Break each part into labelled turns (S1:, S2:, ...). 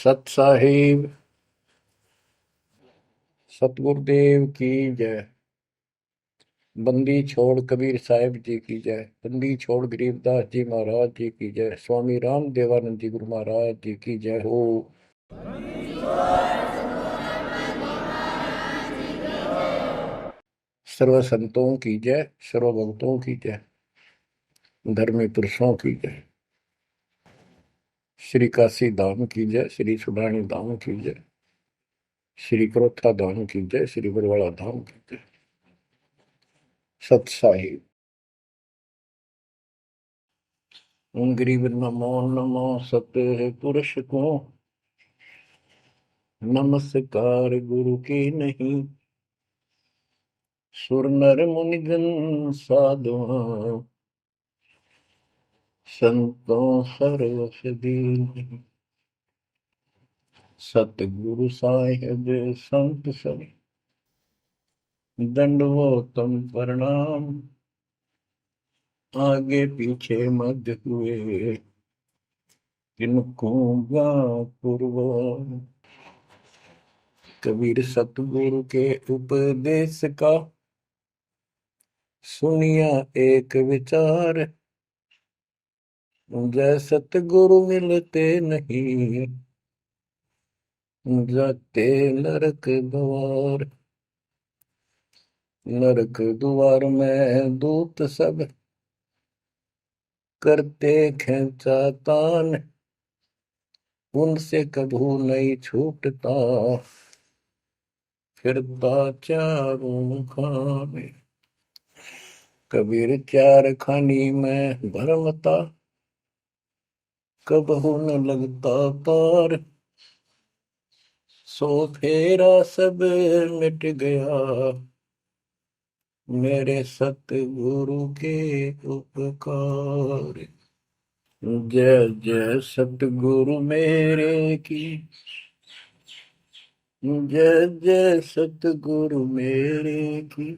S1: सत साहिब सतगुरुदेव की जय। बंदी छोड़ कबीर साहिब जी की जय। बंदी छोड़ गरीबदास जी महाराज जी की जय। स्वामी राम देवानंद जी गुरु महाराज जी की जय हो। सर्व संतों की जय, सर्व भक्तों की जय, धर्मी पुरुषों की जय। श्री काशी धाम की जय, श्री सुडानी धाम की जय, श्री क्रोथा धाम की जय, श्री बरवाड़ा धाम की जय। सत साहिब गरीब नमो नमो सत्य पुरुष को नमस्कार गुरु की नहीं। सुर नर मुनिजन साधुआ संतों सर्वस दीन। सतगुरु साहिब संत सब दंडवतम प्रणाम। आगे पीछे मध्य हुए किनको पूर्व। कबीर सतगुरु के उपदेश का सुनिया एक विचार। जय सतगुरु मिलते नहीं जाते नरक द्वार। नरक द्वार में दूत सब करते खेचातान। उनसे कभू नहीं छूटता फिरता चारों खाने। कबीर चार खानी में भरमता कबहू न लगता पार। सो फेरा सब मिट गया मेरे सतगुरु के उपकार। जय जय सतगुरु मेरे की जय जय सतगुरु मेरे की।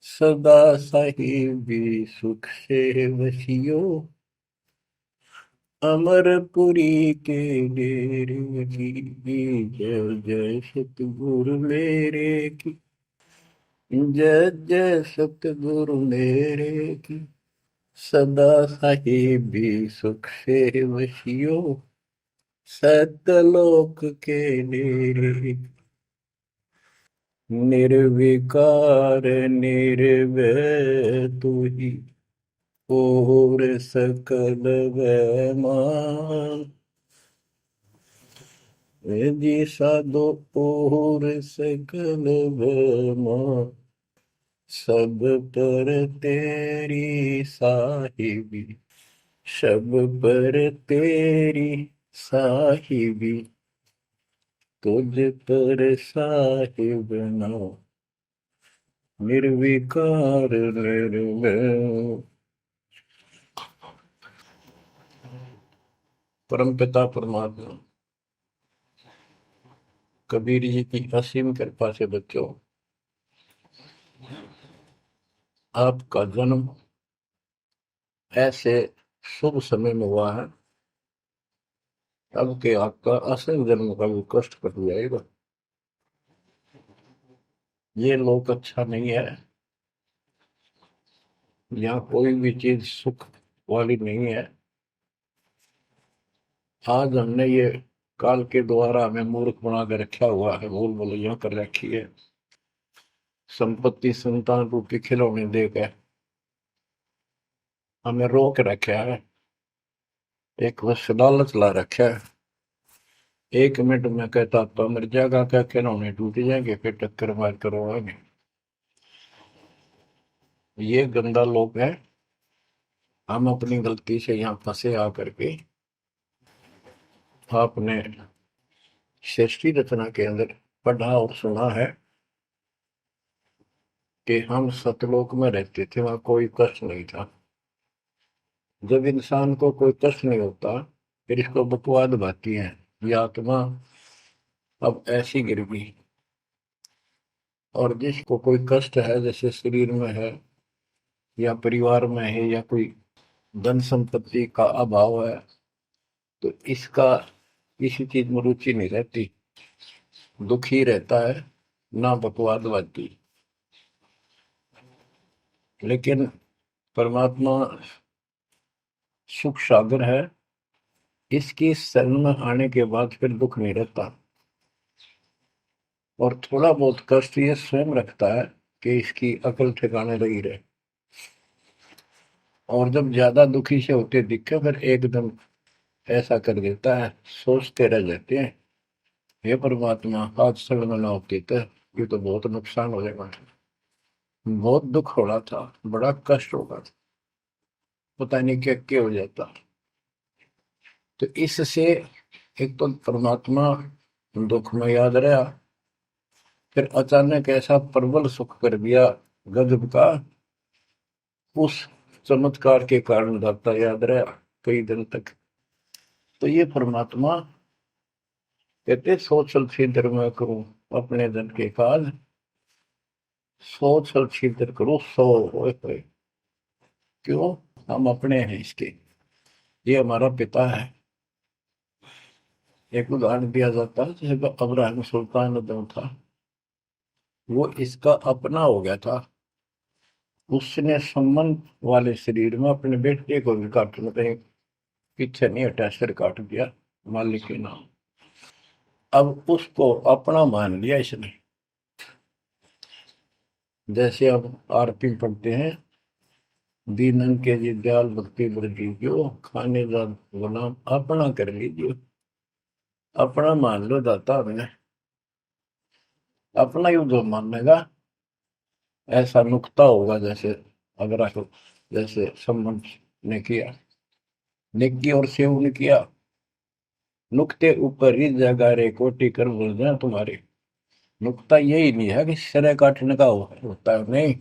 S1: सदा साहिबी सुख से वसियो अमरपुरी के डेरे की। जय जय सतगुरु मेरे की जय जय सतगुरु मेरे की। सदा साहिबी सुख से वसियो सतलोक के डेरे। निर्विकार निर्भय तू ही और सकल वैमान। जी साधो और सकल वैमान। सब पर तेरी साहिबी सब पर तेरी साहिबी। तुझ पर साहिब नाम निर्विकार निर्भय। परम पिता परमात्मा कबीर जी की असीम कृपा से बच्चों, आपका जन्म ऐसे शुभ समय में हुआ है अब के आपका असल जन्म का भी कष्ट कट जाएगा। ये लोक अच्छा नहीं है, यहाँ कोई भी चीज सुख वाली नहीं है। आज हमने ये काल के द्वारा हमें मूर्ख बना कर रखा हुआ है, बोल बोलो यहाँ कर रखी है। संपत्ति संतान रूपी खिलौने देकर हमें रोक रखा है। एक बस लालच ला रखा है। 1 मिनट में कहता तो मर जाएगा, क्या खिलौने टूट जाएंगे, फिर टक्कर मार करवाएंगे। ये गंदा लोग है। हम अपनी गलती से यहाँ फंसे आकर के। आपने सृष्टि रचना के अंदर पढ़ा और सुना है कि हम सतलोक में रहते थे, वहां कोई कष्ट नहीं था। जब इंसान को कोई कष्ट नहीं होता फिर इसको बकवाद भाती है, ये आत्मा अब ऐसी गिर गई। और जिसको कोई कष्ट है, जैसे शरीर में है या परिवार में है या कोई धन संपत्ति का अभाव है, तो इसका किसी चीज में रुचि नहीं रहती, दुखी रहता है, ना बकवादवादी। लेकिन परमात्मा सुख सागर है, इसकी शरण में आने के बाद फिर दुख नहीं रहता। और थोड़ा बहुत कष्ट ये स्वयं रखता है कि इसकी अकल ठिकाने लगी रहे। और जब ज्यादा दुखी से होते दिखे फिर एकदम ऐसा कर देता है, सोचते रह जाते हैं, हे परमात्मा आज शरण ना होती तो ये तो बहुत नुकसान हो जाएगा, बहुत दुख हो रहा था, बड़ा कष्ट होगा था, पता नहीं क्या क्या हो जाता। तो इससे एक तो परमात्मा दुख में याद रहा, फिर अचानक ऐसा प्रबल सुख कर दिया गजब का, उस चमत्कार के कारण दाता याद रहा कई दिन तक। तो ये परमात्मा कहते सोचल छिद्र में करूं अपने जन के काज, सोचल छिद्र करूं सो होए। क्यों? हम अपने हैं इसके, ये हमारा पिता है। एक उदाहरण दिया जाता है, जैसे अब्राहम सुल्तान जो था वो इसका अपना हो गया था, उसने संबंध वाले शरीर में अपने बेटे को भी काटने कहीं पीछे नहीं हटा, सिर काट दिया मालिक के नाम। अब उसको अपना मान लिया इसने। जैसे अब आरती पढ़ते हैं, दीनन के जी दयाल भक्ति वृद्धि जो खाने जा गुलाम अपना कर लीजिए, अपना मान लो दाता हमने, अपना ही जो मानेगा ऐसा नुकता होगा। जैसे अगर आपको जैसे संबंध ने किया, नेकी और सेव ने किया, नुक्ते ऊपर ही जगह रे कोटि कर बोल जाए तुम्हारे। नुकता यही नहीं है कि सिरे काटने का होता है, नहीं,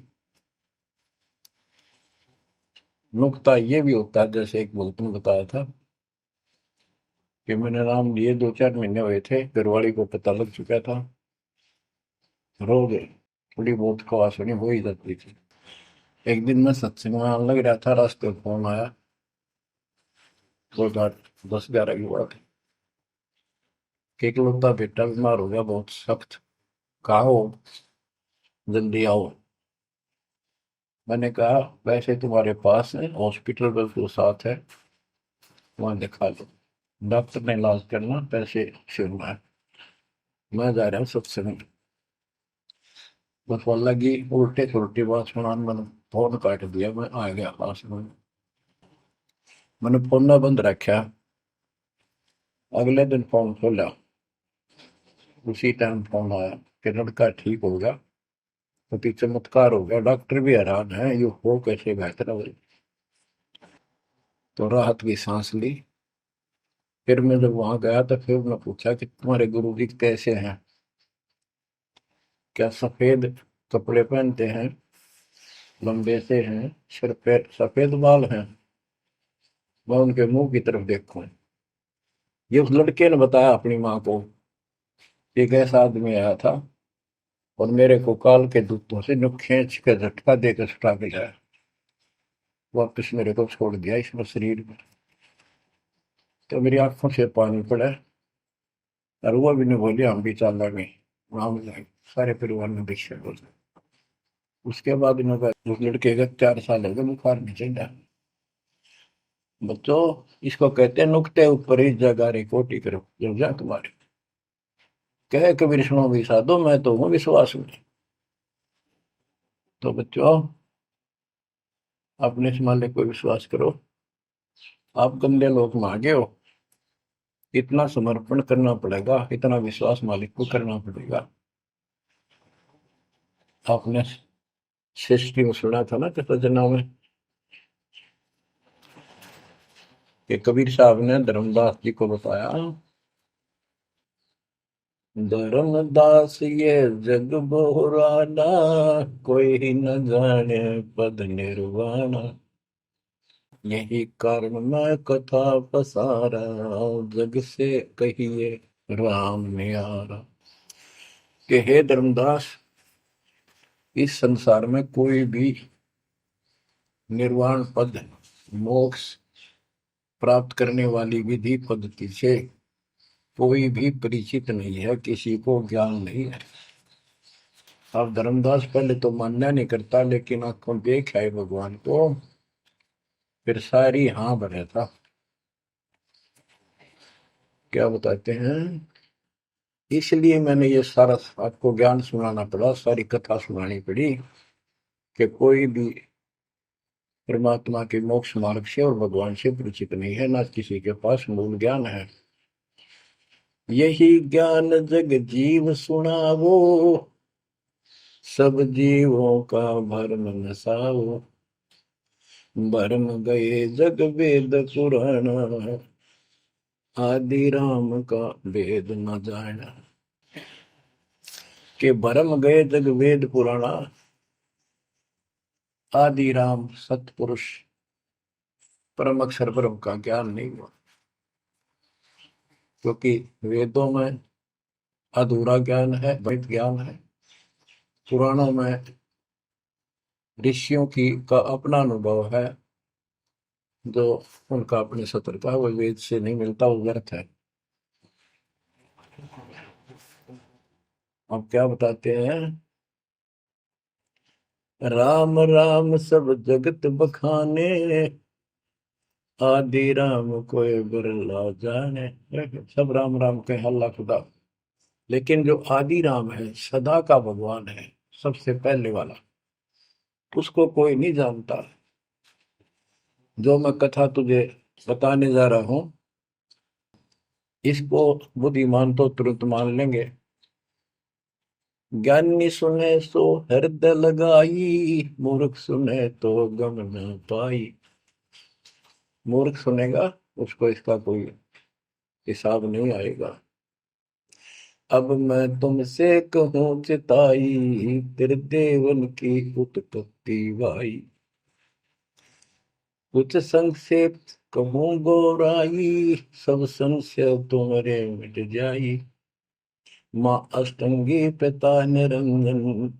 S1: नुकता ये भी होता है। जैसे एक बुजुर्ग ने बताया था कि मैंने नाम लिए 2-4 महीने हुए थे, घरवाली को पता लग चुका था, रो गए, थोड़ी बहुत खवास होनी हो ही जाती थी। एक दिन मैं सत्संग में आने लग रहा था, रास्ते में फोन आया, दो 10-11 की बात है, कि इकलौता बेटा बीमार हो गया बहुत सख्त, कहा हो, जल्दी आओ। मैंने कहा वैसे तुम्हारे पास है हॉस्पिटल बिल्कुल साथ है, वहां दिखा लो, डॉक्टर ने इलाज करना, पैसे शुरू है, मैं जा रहा हूँ सत्संग। बस वो लगी उल्टे सुलटी बात सुनाने, मैंने फोन काट दिया, मैं आ गया पास में, मैंने फोन ना बंद रखा। अगले दिन फोन खोला, उसी टाइम फोन आया कि लड़का ठीक हो गया, अति चमत्कार हो गया, डॉक्टर भी हैरान है ये हो कैसे बेहतर हो। तो राहत की सांस ली। फिर मैं जब वहां गया तो फिर मैं पूछा कि तुम्हारे गुरु जी कैसे हैं, क्या सफेद कपड़े पहनते हैं, लंबे से हैं, सिर पे सफेद बाल हैं। मैं उनके मुंह की तरफ देखूं, ये उस लड़के ने बताया अपनी माँ को, एक ऐसा आदमी आया था और मेरे को काल के दूतों से नुक खींच के झटका देकर छुटा के लाया, वापिस मेरे को छोड़ दिया इसमें शरीर में। तो मेरी आंखों से पानी पड़ा, और वो भी नहीं बोली हम भी चाल गए, वहां जाए सारे परिवार ने दीक्षा बोल। उसके बाद इन्होंने उस लड़के का 4 साल हो गए, बुखार नहीं चढ़ा। बच्चों, इसको कहते हैं नुकते ऊपर ही जगह रे कोटि करो जब जा तुम्हारे, कहे कबीर सुनो भी साधो मैं तो हूँ विश्वास में। तो बच्चों, अपने से मालिक को विश्वास करो। आप गंदे लोग मांगे हो, इतना समर्पण करना पड़ेगा, इतना विश्वास मालिक को करना पड़ेगा। आपने सृष्टि में सुना था ना कृतज्ञता में कि कबीर साहब ने धर्मदास जी को बताया, धर्मदास ये जग बोराना, कोई न जाने पद निर्वाणा, यही कारण मैं कथा पसारा, जग से कहिए राम नियारा। कि हे धर्मदास, इस संसार में कोई भी निर्वाण पद, मोक्ष प्राप्त करने वाली विधि पद्धति से कोई भी परिचित नहीं है, किसी को ज्ञान नहीं है। अब धर्मदास पहले तो मानना नहीं करता, लेकिन आंखों देख आए भगवान को, फिर सारी हाँ भरे था। क्या बताते हैं, इसलिए मैंने ये सारा आपको ज्ञान सुनाना पड़ा, सारी कथा सुनानी पड़ी कि कोई भी परमात्मा के मोक्ष मार्ग से और भगवान से परिचित नहीं है, ना किसी के पास मूल ज्ञान है। यही ज्ञान जग जीव सुनावो, सब जीवों का भरम नसाओ। भरम गए जग वेद पुराण, आदि राम का वेद न जाना। के भरम गए जग वेद पुराणा, आदि राम सतपुरुष परम अक्षर ब्रह्म का ज्ञान नहीं हुआ। क्योंकि वेदों में अधूरा ज्ञान है, वैध ज्ञान है। पुराणों में ऋषियों की का अपना अनुभव है, जो उनका अपने सत्र का, वो वेद से नहीं मिलता, वो व्यर्थ है। अब क्या बताते हैं, राम राम सब जगत बखाने, आदि राम कोई बिरला जाने। सब राम राम के हल्ला खुदा, लेकिन जो आदि राम है, सदा का भगवान है, सबसे पहले वाला, उसको कोई नहीं जानता। जो मैं कथा तुझे बताने जा रहा हूं, इसको बुद्धिमान तो तुरंत मान लेंगे। ज्ञानी सुने सो हृदय लगाई, मूर्ख सुने तो गम न पाई। मूर्ख सुनेगा, उसको इसका कोई हिसाब नहीं आएगा। अब मैं तुमसे कहूँ चिताई, तेरे देवन की उत्पत्ति वाई। कुछ संक्षेप कहूँ गौराई, सब संशय तुम्हारे मिट जाई। माँ अष्टंगी पिता निरंजन,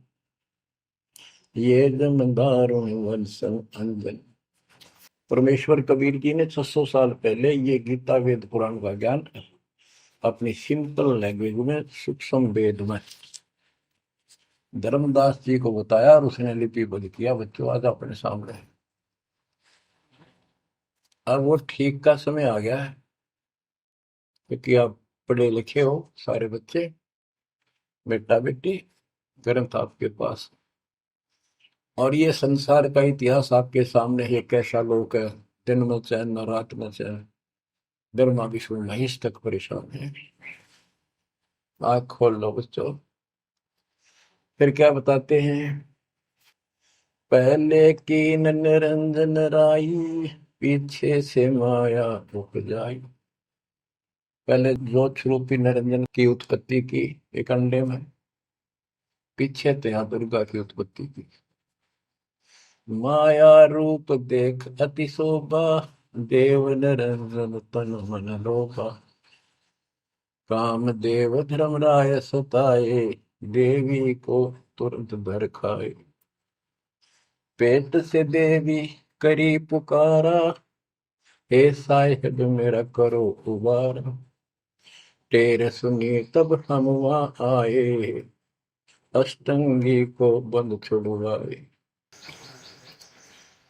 S1: ये जमदारुण वंशन अंजन। परमेश्वर कबीर जी ने 600 साल पहले ये गीता वेद पुराण का ज्ञान अपनी सिंपल लैंग्वेज में, सूक्ष्म वेद में धर्मदास जी को बताया, और उसने लिपिबद्ध किया। बच्चों आज अपने सामने है। अब वो ठीक का समय आ गया है, क्योंकि आप पढ़े लिखे हो सारे बच्चे, बेटा बेटी, ग्रंथ आपके पास, और ये संसार का इतिहास आपके सामने है। कैसा लोग है, दिन में चैन न रात में चैन, गर्मा विष्णु महेश तक परेशान है। आँख खोल लो बच्चों। फिर क्या बताते हैं, पहले कीन निरंजन राई, पीछे से माया उपजाई। पहले ज्योत रूपी निरंजन की उत्पत्ति की एक अंडे में, पीछे तो यहाँ दुर्गा की उत्पत्ति की। माया रूप देख अति शोभा, देव निरंजन तन मन लोभा। काम देव धर्मराय सताए, देवी को तुरंत धर खाए। पेट से देवी करी पुकारा, हे साहिब मेरा करो उबारा। टेर सुनी तब हम वहां आए, अष्टंगी को बंद छुड़वाए।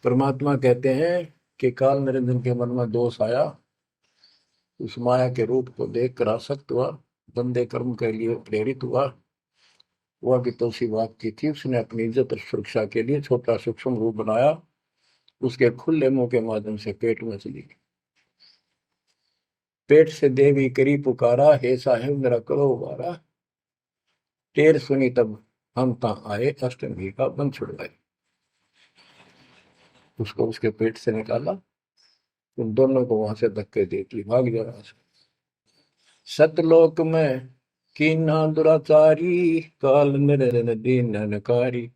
S1: परमात्मा कहते हैं कि काल निरंजन के मन में दोष आया, उस माया के रूप को देखकर आसक्त हुआ, बंदे कर्म के लिए प्रेरित हुआ। वह भी तो उसी बात की थी, उसने अपनी इज्जत और सुरक्षा के लिए छोटा सूक्ष्म रूप बनाया, उसके खुले मुंह के माध्यम से पेट में चली गई। पेट से देवी करी पुकारा, हे साहेब मेरा करो उबारा। टेर सुनी तब हम ता आए, अष्टमी का बंध छुड़वाए। उसको उसके पेट से निकाला, उन दोनों को वहां से धक्के दे दी, भाग जा रहा। सतलोक में कीना दुराचारी, काल निरंजन दीन नकारी।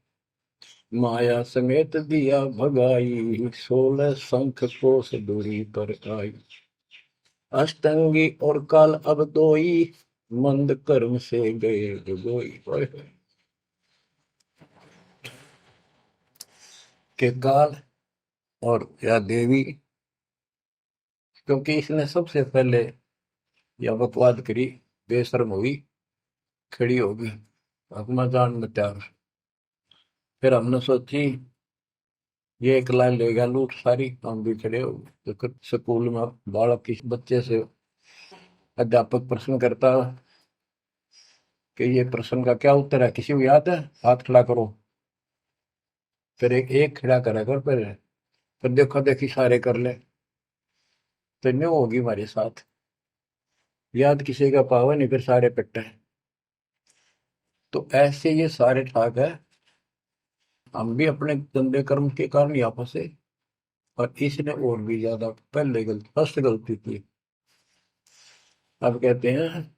S1: माया समेत दिया भगाई, 16 शंख कोस दूरी पर आई। अष्टंगी और काल अब दोई, मंद कर्म से गए डुबोई। के काल और या देवी, क्योंकि इसने सबसे पहले या बकवाद करी, बेशर्म हुई, खड़ी होगी, हकमा जान में त्यार। फिर हमने सोची ये एक लाइन ले गया लूट सारी, हम भी खड़े हो गए। तो स्कूल में बालक किसी बच्चे से अध्यापक प्रश्न करता कि ये प्रश्न का क्या उत्तर है, किसी को याद है, हाथ खड़ा करो। फिर एक एक खड़ा करा कर, फिर देखो देखी सारे कर ले, तो न्यू होगी हमारे साथ। याद किसी का पावा नहीं, फिर सारे पिट्टे। तो ऐसे ये सारे ठाक है, हम भी अपने गंदे कर्म के कारण यहाँ फंसे, और इसने और भी ज्यादा पहले गलती, फर्स्ट गलती की। अब कहते हैं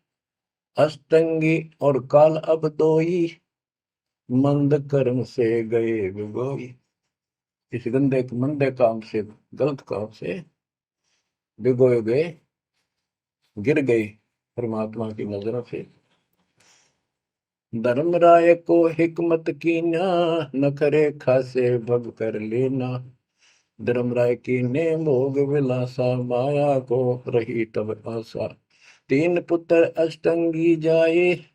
S1: अष्टंगी और काल अब दोई, मंद कर्म से गए बिगोई। इस गंदे मंदे काम से, गलत काम से भिगोए गए, गिर गए परमात्मा की नजरों से। धर्मराय को हिकमत कीना, नखरे खासे भग कर लेना। धर्मराय की ने भोग विलासा, माया को रही तब आशा। तीन पुत्र अष्टंगी जाए,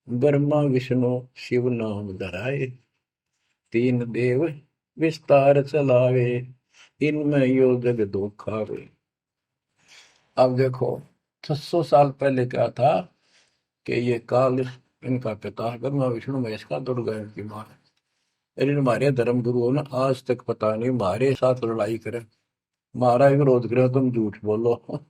S1: ब्रह्मा विष्णु शिव नाम धराए। तीन देव विस्तार चलावे, इनमें यो जग दो खावे। अब देखो 600 साल पहले क्या था कि ये काल इनका पिता ब्रह्मा विष्णु महेश का, दुर्गा इनकी मां है। लेकिन हमारे धर्म गुरुओं ने आज तक पता नहीं हमारे साथ लड़ाई करे, हमारा विरोध करे, तुम झूठ बोलो।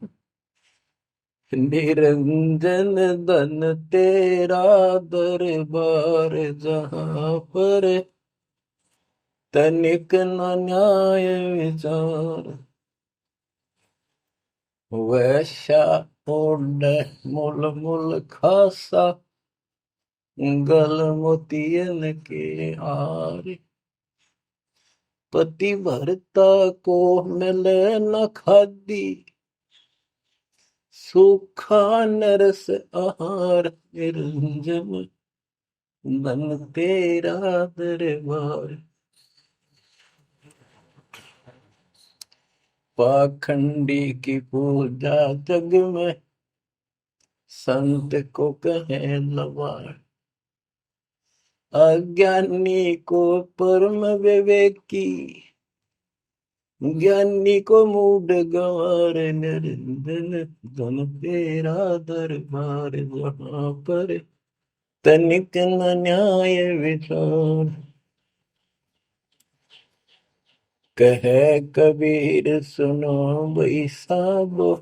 S1: निरंजन धन तेरा दरबार, जहां पर तनिक न न्याय विचार। वैश्या ओढ़ मूल मूल खासा, गल मोतियन के हार। पति भरता को मिले न खादी, सूखा नरस आहार। निरंजन धन तेरा दरबार। पाखंडी की पूजा जग में, संत को कहे लवार। अज्ञानी को परम विवेकी, ज्ञानी को मूड गंवार। निरंजन धन तेरा दरबार, जहां पर तनिक न न्याय विचार। कहे कबीर सुनो भाई साबो,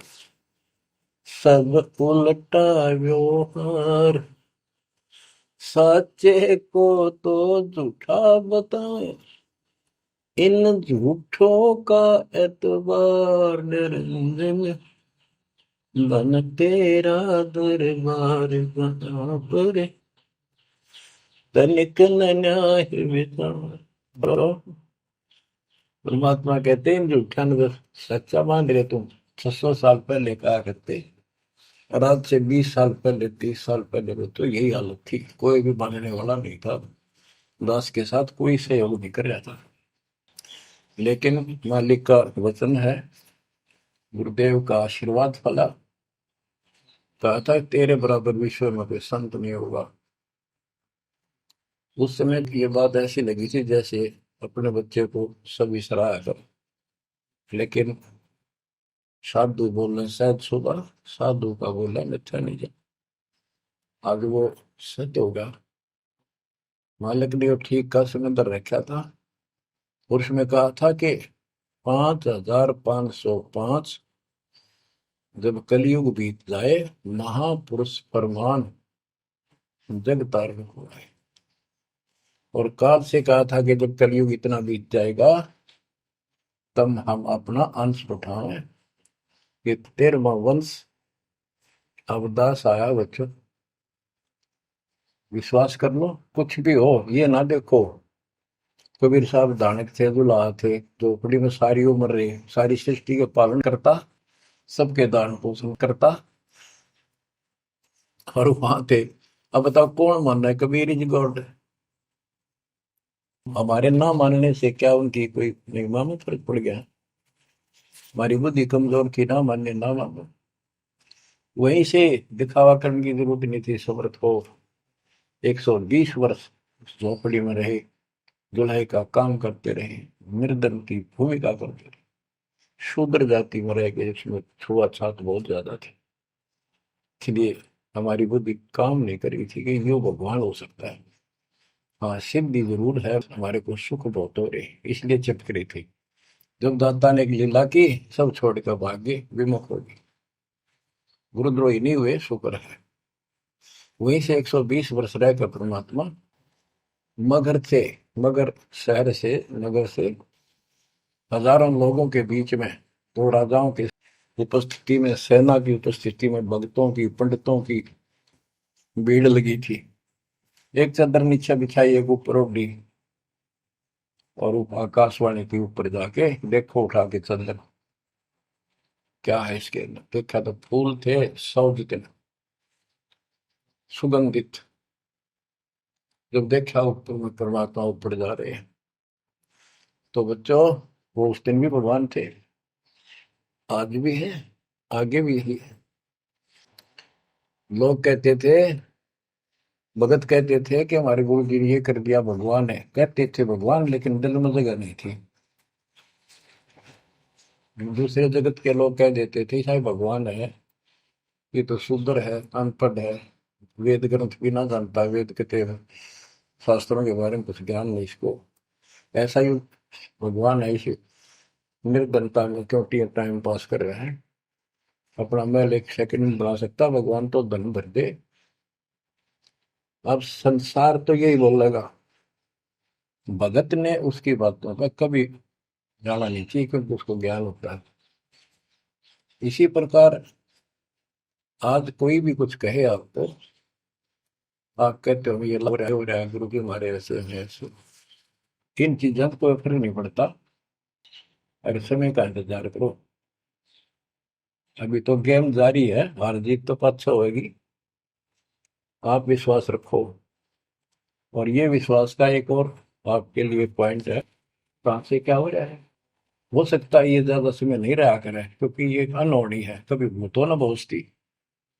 S1: सब उल्टा व्यवहार। साचे को तो झूठा बताए, इन झूठों का एतबार। निरंजन धन तेरा दरबार, जहां पर तनिक न न्याय विचार। परमात्मा कहते हैं झूठा न सच्चा मान रहे तुम। 600 साल पहले कहा करते, और आज से 20 साल पहले, 30 साल पहले में तो यही हालत थी, कोई भी मानने वाला नहीं था, दास के साथ कोई सहयोग नहीं कर रहा था। लेकिन मालिक का वचन है, गुरुदेव का आशीर्वाद फला। कहा था तेरे बराबर विश्व में कोई संत नहीं होगा। उस समय ये बात ऐसी लगी थी जैसे अपने बच्चे को सभी सराहा कर। लेकिन साधु बोलने शायद सुबह, साधु का बोलना मिथ्या नहीं जा। आज वो सत्य होगा। मालिक ने वो ठीक का समंदर रखा था, और उसमें कहा था कि 5505 जब कलयुग बीत जाए, महापुरुष फरमान जग तारण हो जाए। और काल से कहा था कि जब कलयुग इतना बीत जाएगा, तब हम अपना अंश उठाएं कि 13वां वंश अवदास आया। बच्चों विश्वास कर लो, कुछ भी हो, ये ना देखो कबीर साहब दानक थे, दुल्हा थे, झोपड़ी में सारी उम्र रहे, सारी सृष्टि का पालन करता, सबके दान पोषण करता, और वहां थे। अब बताओ कौन मान रहा है कबीर इज गॉड? हमारे ना मानने से क्या उनकी कोई महिमा में फर्क पड़ गया? हमारी बुद्धि कमजोर की, ना मानने ना मानो। वहीं से दिखावा करने की जरूरत नहीं थी। समर्थ को 120 वर्ष उस झोपड़ी में रहे, दुल्हे का काम करते रहे, निर्धन की भूमिका करते रहे, शूद्र जाति में रह गए, इसमें छुआछात बहुत ज्यादा थी। इसलिए हमारी बुद्धि काम नहीं कर रही थी कि यो भगवान हो सकता है। हाँ, सिद्धि जरूर है, हमारे को सुख बहुत हो रहे, इसलिए चिपक रही थी। जब दाता ने एक लीला की, सब छोड़कर भाग गए, विमुख हो गए, गुरुद्रोही नहीं हुए, शुक्र है। वहीं से 120 वर्ष रहकर परमात्मा मगध से, मगर शहर से, नगर से हजारों लोगों के बीच में, दो राजाओं की उपस्थिति में, सेना की उपस्थिति में, भक्तों की, पंडितों की भीड़ लगी थी। एक चादर नीचे बिछाई, एक ऊपर ओढ़ी, और आकाशवाणी के ऊपर जाके देखो उठा के चादर, क्या है इसके अंदर। देखा तो फूल थे 100 जितने, सुगंधित। जब देखा ऊपर में परमात्मा ऊपर जा रहे हैं, तो बच्चों वो उस दिन भी भगवान थे, आज भी है, आगे भी ही है। लोग कहते थे, भगत कहते थे कि हमारे गुरु जी ने ये कर दिया, भगवान है। कहते थे भगवान, लेकिन दिल में जगह नहीं थी। दूसरे जगत के लोग कह देते थे शायद भगवान है, ये तो शूद्र है, अनपढ़ है, वेद ग्रंथ भी ना जानता, वेद के शास्त्रों के बारे में कुछ ज्ञान नहीं इसको, ऐसा ही भगवान है, इसे निर्धनता में क्यों टाइम पास कर रहे हैं, अपना महल एक सेकंड में बना सकता, भगवान तो धन भर दे। अब संसार तो यही बोलेगा, भगत ने उसकी बातों का कभी जाना नहीं चाहिए, क्योंकि उसको ज्ञान होता है। इसी प्रकार आज कोई भी कुछ कहे आपको, आप कहते हो ये लग रहा है, हो रहा है, गुरु जी हमारे ऐसे हैं ऐसे, इन चीजों को फर्क नहीं पड़ता। अगर समय का इंतजार करो, अभी तो गेम जारी है, हार जीत तो पाछो होगी। आप विश्वास रखो। और ये विश्वास का एक और आपके लिए पॉइंट है, कहाँ से क्या हो रहा है। हो सकता है ये ज्यादा समय नहीं रहा करे, क्योंकि ये अनहोनी है, कभी भूतो ना पहुंचती,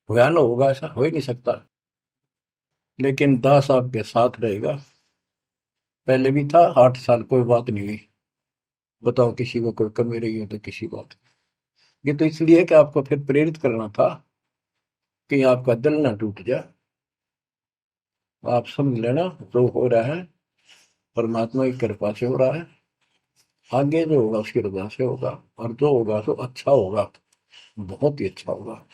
S1: भयान होगा, ऐसा हो ही नहीं सकता। लेकिन दास आपके साथ रहेगा, पहले भी था, 8 साल कोई बात नहीं हुई। बताओ किसी को कोई कमी रही हो तो किसी बात। ये तो इसलिए कि आपको फिर प्रेरित करना था, कि आपका दिल ना टूट जाए। आप समझ लेना, जो हो रहा है परमात्मा की कृपा से हो रहा है, आगे जो होगा उसकी रजा से होगा, और जो होगा तो अच्छा होगा, बहुत ही अच्छा होगा।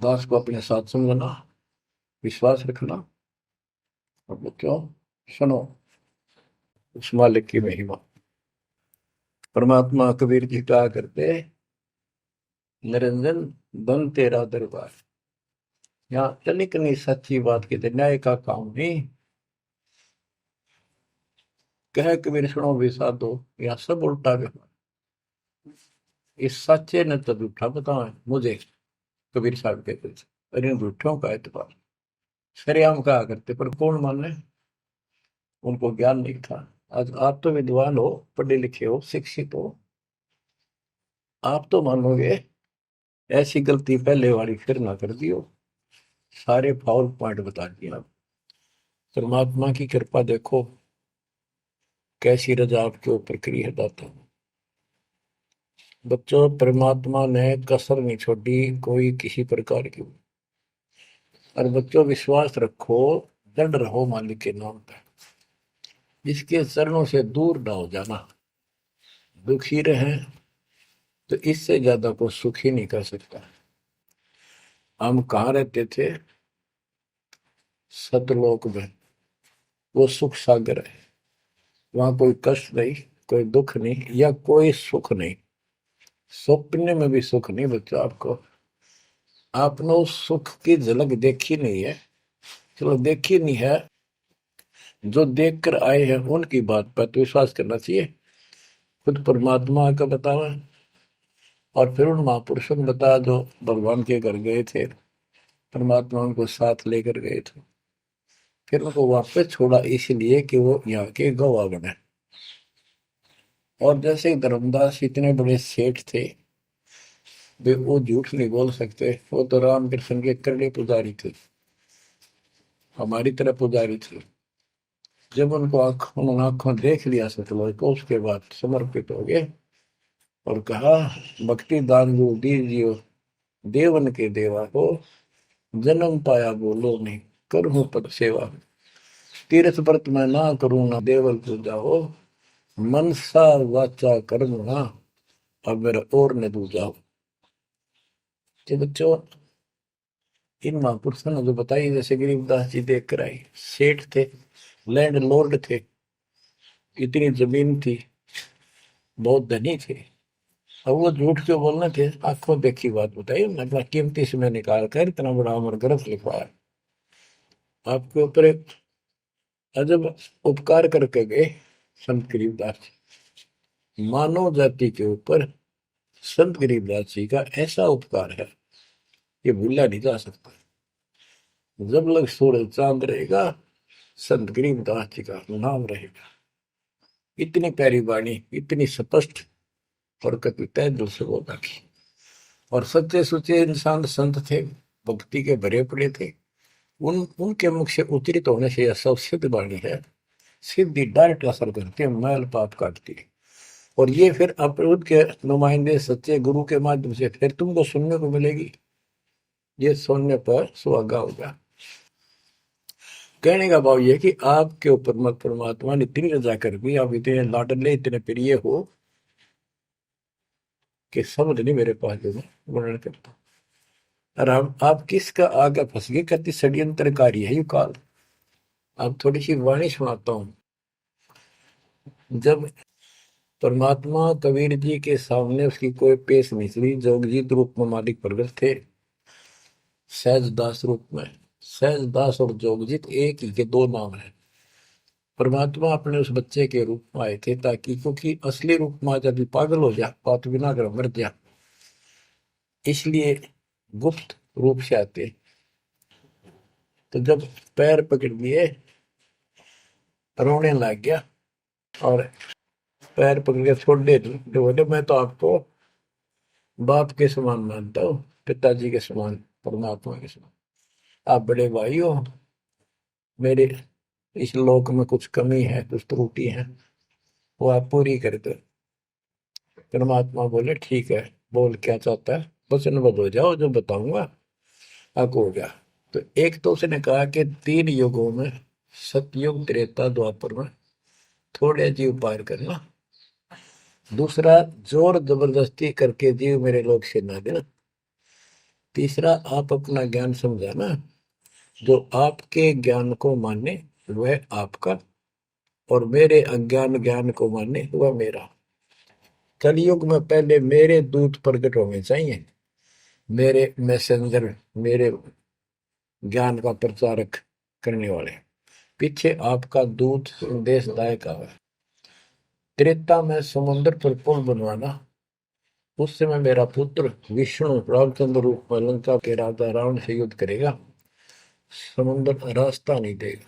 S1: दास को अपने साथ समझना, विश्वास रखना। और बच्चों सुनो उस मालिक की महिमा। परमात्मा कबीर जी कहा करते, निरंजन बन तेरा दरबार। यहाँ तनिक नहीं सच्ची बात कहते, न्याय का काम नहीं। कह कबीर सुनो भी साधो, यहाँ सब उल्टा व्यवहार। इस सच्चे ने तो झूठा बताओ मुझे, कबीर साहब कहते थे, अरे इन झूठों का एतबार। सरेआम कहा करते, पर कौन माने, उनको ज्ञान नहीं था। आज आप तो विद्वान हो, पढ़े लिखे हो, शिक्षित हो, आप तो मानोगे ऐसी गलती पहले वाली फिर ना कर दियो। सारे फाउल पॉइंट बता दिए आप। परमात्मा की कृपा देखो, कैसी रजा आपके ऊपर करी है दाता। बच्चों परमात्मा ने कसर नहीं छोड़ी कोई किसी प्रकार की। और बच्चों विश्वास रखो, दृढ़ रहो मालिक के नाम पे, इसके चरणों से दूर ना हो जाना। दुखी रहे तो इससे ज्यादा को सुख ही नहीं कर सकता। हम कहाँ रहते थे, सतलोक में, वो सुख सागर है। वहां कोई कष्ट नहीं, कोई दुख नहीं, या कोई सुख नहीं। स्वप्न में भी सुख नहीं बच्चों आपको। आपने उस सुख की झलक देखी नहीं है, चलो देखी नहीं है, जो देख कर आए हैं उनकी बात पर तो विश्वास करना चाहिए। खुद परमात्मा का बतावा, और फिर उन महापुरुषों ने बताया जो भगवान के घर गए थे, परमात्मा उनको साथ लेकर गए थे, फिर उनको वापस छोड़ा इसलिए कि वो यहाँ के गवाह बने। और जैसे धर्मदास इतने बड़े सेठ थे, वे वो झूठ नहीं बोल सकते। वो तो रामकृष्ण के करड़े पुजारी थे, हमारी तरह पुजारी थे। जब उनको उन्होंने आंखों देख लिया सतलोक को, उसके बाद समर्पित हो गए और कहा, भक्ति दान जो दीजियो देवन के देवा हो, जन्म पाया बोलो नहीं करूं पद सेवा। तीर्थ व्रत मैं ना करूं ना देवल पूजा हो, मनसा वाचा कर्म ना अब मेरा और न दूजा हो। तो बच्चों, इन महापुरुषों ने जो बताई, जैसे गरीबदास जी देख कर आई, सेठ थे, लैंड लॉर्ड थे, इतनी जमीन थी, बहुत धनी थे। अब वो झूठ क्यों बोलना थे? आंखों देखी बात बताई, अपना कीमती समय निकाल कर इतना बड़ा अमर ग्रंथ लिखवाया, आपके ऊपर एक अजब उपकार करके गए संत गरीबदास जी। मानव जाति के ऊपर संत गरीबदास जी का ऐसा उपकार है, ये भूला नहीं जा सकता। जब लग सूरज चांद रहेगा, संत गरीबदास जी का नाम रहेगा। इतनी प्यारी वाणी, इतनी स्पष्ट और कभी तय दिल से बोला की। और सच्चे सुचे इंसान संत थे, भक्ति के भरे पड़े थे। उनके मुख से उच्चरित होने से यह सब सिद्ध वाणी है, सीधी डायरेक्ट असर करती है, मैल पाप काटती है। और ये फिर अपरूद के नुमाइंदे सच्चे गुरु के माध्यम से फिर तुमको सुनने को मिलेगी। ये सुनने पर सुहागा होगा। कहने का भाव ये कि आपके ऊपर मत परमात्मा ने इतनी रजा कर दी, आप इतने लाडले इतने प्रिय हो कि समझ नहीं मेरे पास जो वर्णन करता। और आप किसका आगे फंस गए, कहती षड्यंत्रकारी है यू काल। अब थोड़ी सी वाणी सुनाता हूं। जब परमात्मा कबीर जी के सामने उसकी कोई पेश नहीं चली, जोगजीत रूप में मालिक प्रगट थे, सहजदास रूप में। सहजदास और जोगजीत एक ही के दो नाम है। परमात्मा अपने उस बच्चे के रूप में आए थे, ताकि क्योंकि असली रूप में जब पागल हो जा, बात बिना कर मर जा, इसलिए गुप्त रूप से आते। तो जब पैर पकड़ लिए, रोने लग गया और पैर पकड़ के छोड़ दे, तो बोले मैं तो आपको बाप के समान मानता हूँ, पिताजी के समान, परमात्मा के समान। आप बड़े भाई हो, मेरे इस लोक में कुछ कमी है, कुछ त्रुटि है, वो आप पूरी कर दो। परमात्मा बोले ठीक है, बोल क्या चाहता है, वचनबद्ध हो जाओ, जो बताऊंगा हक हो गया। तो एक तो उसने कहा कि 3 युगों में, सतयुग त्रेता द्वापर में थोड़े जीव पार करना। दूसरा, जोर जबरदस्ती करके जीव मेरे लोग से ना देना। तीसरा, आप अपना ज्ञान समझाना, जो आपके ज्ञान को माने वह आपका, और मेरे अज्ञान ज्ञान को माने वह मेरा। कलयुग में पहले मेरे दूत प्रकट होने चाहिए, मेरे मैसेंजर, मेरे ज्ञान का प्रचारक करने वाले। पीछे आपका दूत संदेशदायक आवे। त्रेता में समुद्र पर पुल बनवाना, उस समय मेरा पुत्र विष्णु रामचंद्र रूप में लंका के राजा रावण से युद्ध करेगा, समुद्र रास्ता नहीं देगा।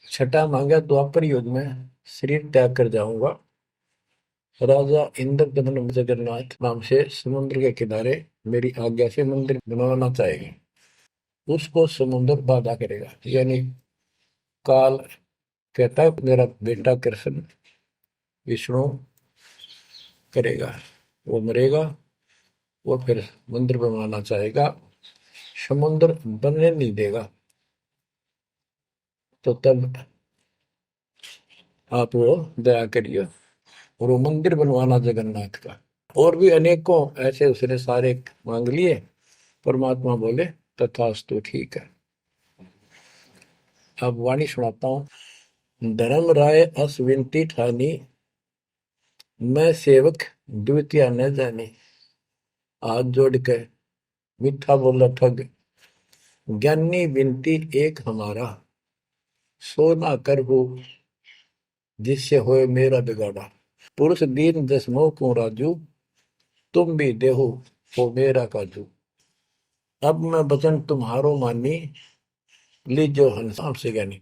S1: छठा मांगा, द्वापर युग में शरीर त्याग कर जाऊंगा, राजा इंद्रदमन जगन्नाथ नाम से समुद्र के किनारे मेरी आज्ञा से मंदिर बनवाना चाहेगा, उसको समुद्र बाधा करेगा। यानी काल कहता है मेरा बेटा कृष्ण विष्णु करेगा, वो मरेगा, वो फिर मंदिर बनवाना चाहेगा, समुद्र बनने नहीं देगा। तो तब आप वो दया करिए और वो मंदिर बनवाना जगन्नाथ का। और भी अनेकों ऐसे उसने सारे मांग लिए। परमात्मा बोले तथास्तु, ठीक है। अब वाणी सुनाता हूं। धर्म राय अस विनती ठानी, मैं सेवक द्वितीय न जानी। हाथ जोड़ के मीठा बोला ठग, ज्ञानी विनती एक हमारा, सो ना कर हो जिससे होए मेरा बिगाड़ा। पुरुष दीन दसमो को राजू, तुम भी देहो हो मेरा काजू। अब मैं वचन तुम्हारो मानी, लीजो हंस से ज्ञानी।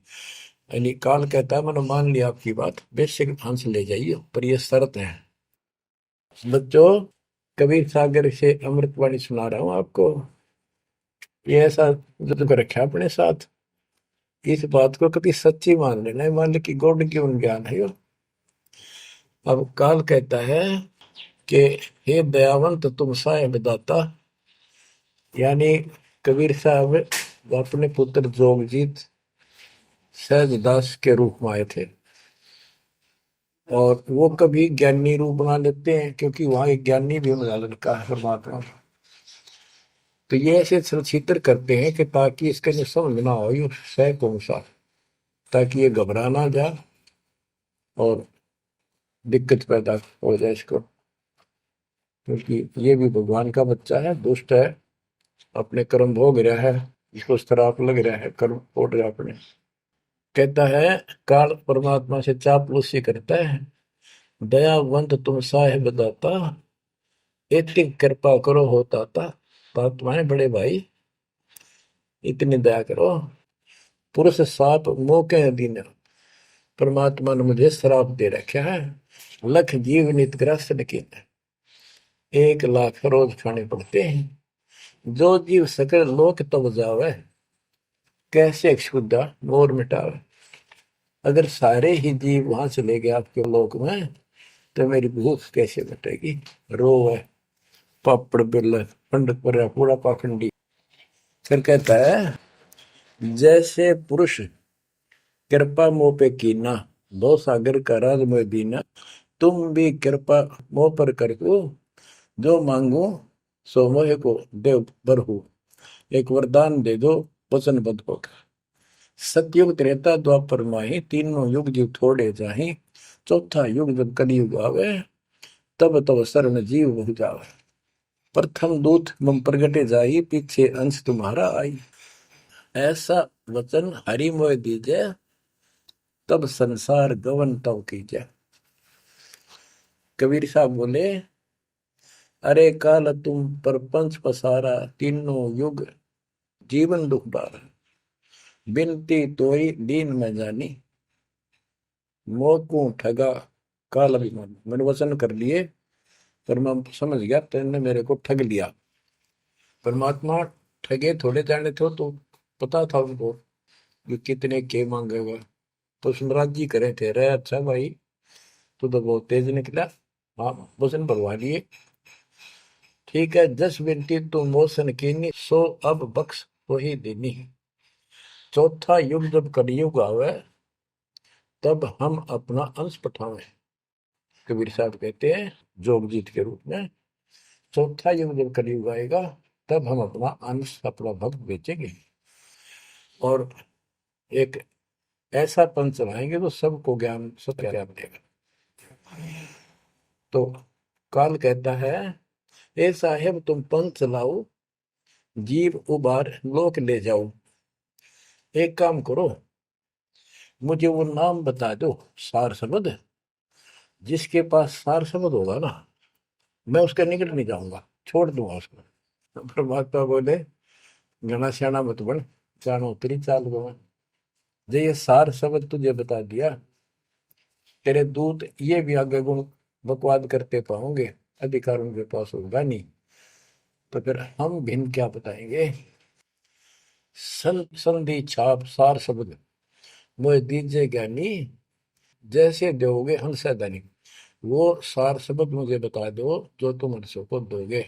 S1: यानी काल कहता है मैंने मान लिया आपकी बात, बेशक हंस ले जाइए, पर ये शर्त है। बच्चों, कबीर सागर से अमृतवाणी सुना रहा हूं आपको। ये ऐसा जो कर रखा अपने साथ, इस बात को कभी सच्ची मान लेना, मान ले कि गॉड की उन ज्ञान है यो। अब काल कहता है कि हे दयावंत तुम साहेब दाता, यानी कबीर साहब अपने पुत्र जोगजीत सहजदास के रूप में आए थे, और वो कभी ज्ञानी रूप बना लेते हैं क्योंकि वहां एक ज्ञानी भी बना लड़का है परमात्मा। तो ये ऐसे छत्र करते हैं कि ताकि इसका जो समझ ना हो, ये सह कौन सा, ताकि ये घबरा ना जाए और दिक्कत पैदा हो जाए इसको, क्योंकि ये भी भगवान का बच्चा है, दुष्ट है, अपने कर्म भोग रहा है, इसको श्राप लग रहा है, कर्म फोड़ रहा अपने। कहता है काल परमात्मा से चापलूसी करता है, दयावंत तुम साहेब दाता, इतनी कृपा करो हो ताता, तुम्हारे बड़े भाई इतनी दया करो। पुरुष साप मौके दिन परमात्मा ने मुझे श्राप दे रखा है, लख जीव नित ग्रस्त लेकिन 1 लाख रोज खाने पड़ते हैं। जो जीव सकल लोक तब जावे, कैसे क्षुदा मोर मिटावे। अगर सारे ही जीव वहां चले गए आपके लोक में, तो मेरी भूख कैसे मिटेगी। रो है पापड़ बिल पंडित पर पूरा पाखंडी। फिर कहता है जैसे पुरुष कृपा मोह पे कीना, दो सागर का राज में दीना, तुम भी कृपा मोह पर कर दो, जो मांगो सो मोह को देव बरहु। एक वरदान दे दो वचनबद्ध होकर। सतयुग त्रेता द्वापर माही, तीनों युग जीव थोड़े जाही, चौथा युग जब कलयुग आवे, तब तब शरण जीव बहु जावे। प्रथम दूत मम प्रगटे जाई, पीछे अंश तुम्हारा आई। ऐसा वचन हरि मोह दीजे, तब संसार गवन तव कीजे। कबीर साहब बोले अरे काल तुम परपंच पसारा, तीनों युग जीवन दुख बारा। बिनती तोरी दीन में जानी, मोह ठगा काल अभिमानी। मैंने वचन कर लिए पर मैं समझ गया तेने मेरे को ठग लिया। परमात्मा ठगे थोड़े जाने थे, तो पता था उनको कि कितने के मांगेगा, तो सुमराज जी करे थे रे अच्छा भाई तू तो बहुत तेज निकला, हाँ वचन भरवा लिए। ठीक है, 10 बिनती तू मोसन कीनी, सो अब बख्श वही देनी। चौथा युग जब कलयुग आवे, तब हम अपना अंश पठावे। कबीर साहब कहते हैं जोगजीत के रूप में, चौथा युग जब कलयुग आएगा, तब हम अपना अंश अपना भक्त बेचेंगे और एक ऐसा पंथ चलाएंगे तो सबको ज्ञान सत्य ज्ञान देगा। तो काल कहता है ए साहेब तुम पंथ चलाओ, जीव उबार लोक ले जाओ। एक काम करो, मुझे वो नाम बता दो सार शब्द, जिसके पास सार शब्द होगा ना, मैं उसके निकट नहीं जाऊंगा, छोड़ दूंगा उसको। परमात्मा बोले घना श्याणा मत बन, जानो तेरी चाल गवा। जो ये सार शब्द तुझे बता दिया, तेरे दूत ये भी आगे गुण बकवाद करते पाओगे, अधिकार उनके पास होगा नहीं, तो फिर हम भिन्न क्या बताएंगे। संधि छाप सार शब्द मोह दीजिए ज्ञानी, जैसे दोगे हंसा दानी। वो सार शब्द मुझे बता दो जो तुम हंसों को दोगे।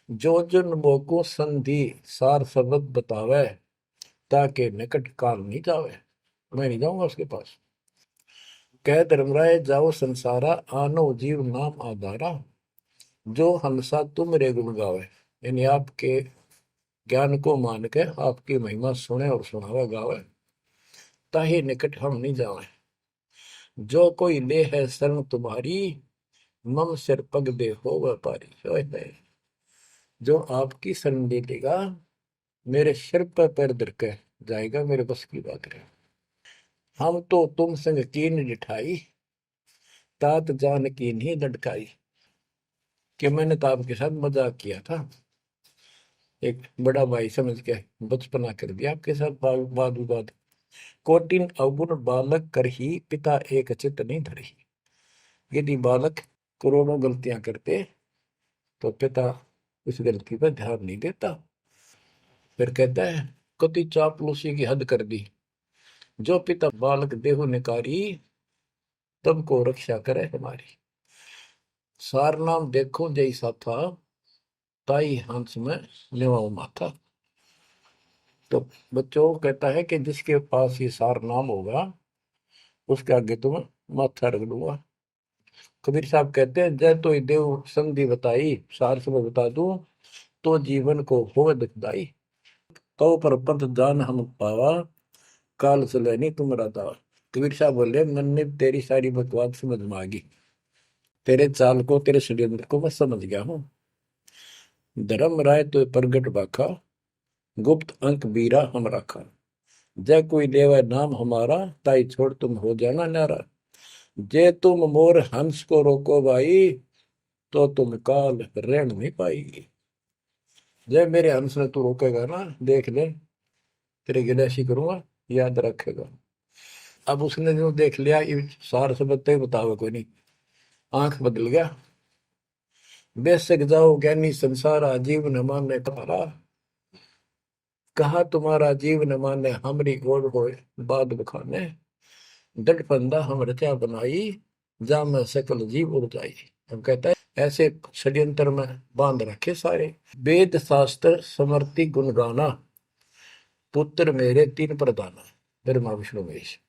S1: जो जन मोको संधि सार शब्द बतावे, ताके निकट काल नहीं जावे, मैं नहीं जाऊंगा उसके पास। कह धर्मराय जाओ संसारा, आनो जीव नाम आधारा। जो हंसा तुम रे गुण गावे, यानी आपके ज्ञान को मान के आपकी महिमा सुने और सुनावे गावे, ताही निकट हम नहीं जावे। जो कोई ले है शरण तुम्हारी, मम सिर पग दे हो व्यापारी। जो आपकी शरण ले लेगा, मेरे सिर पर पैर धर के जाएगा, मेरे बस की बात है। हम तो तुम संग कीन जिठाई, तात जान की नहीं लटकाई। कि मैंने तो आपके साथ मजाक किया था, एक बड़ा भाई समझ के बचपना कर दिया आपके साथ, वाद विवाद। कोटिन अवगुण बालक कर ही, पिता एक चित नहीं धरही। यदि बालक करोड़ों गलतियां करते तो पिता उस गलती पर ध्यान नहीं देता। फिर कहता है कति चापलूसी की हद कर दी, जो पिता बालक देहु निकारी, तब को रक्षा करे हमारी। सार नाम देखो जैसा था, ताई हंस में लेवाओ माथा। तो बच्चों कहता है कि जिसके पास ये सार नाम होगा उसके आगे तुम माथा रख दूंगा। कबीर साहब कहते हैं जय तो देव संधि बताई, सार से मैं बता दूं तो जीवन को हो दुखदाई। तो पर पंथ जान हम पावा, काल चले नहीं तुम दावा। कबीर साहब बोले मैंने तेरी सारी बकवास समझ में आ गई, तेरे चाल को तेरे षड्यंत्र को मैं समझ गया हूँ। धर्म राय तो प्रगट बाखा, गुप्त अंक बीरा हम रखा। जय कोई लेवा नाम हमारा, ताई छोड़ तुम हो जाना नारा। जे तुम मोर हंस को रोको भाई, तो तुम काल रेण नहीं पाएगी। जय मेरे हंस ने तू रोकेगा ना, देख ले तेरे गिले ऐसी करूंगा, याद रखेगा। अब उसने जो देख लिया ये सार से बत्ते बतावे कोई नहीं, आंख बदल गया। बेशक जाओ ज्ञानी संसार, आजीव न माने कहा, कहा तुम्हारा जीव न माने हमरी गोड़ होए बाद बखाने। दट फंदा हम रचा बनाई, जा में सकल जीव उड़ जाई। हम कहता है ऐसे षड्यंत्र में बांध रखे सारे। वेद शास्त्र समर्ति गुण गाना, पुत्र मेरे तीन प्रधाना। ब्रह्मा विष्णु महेश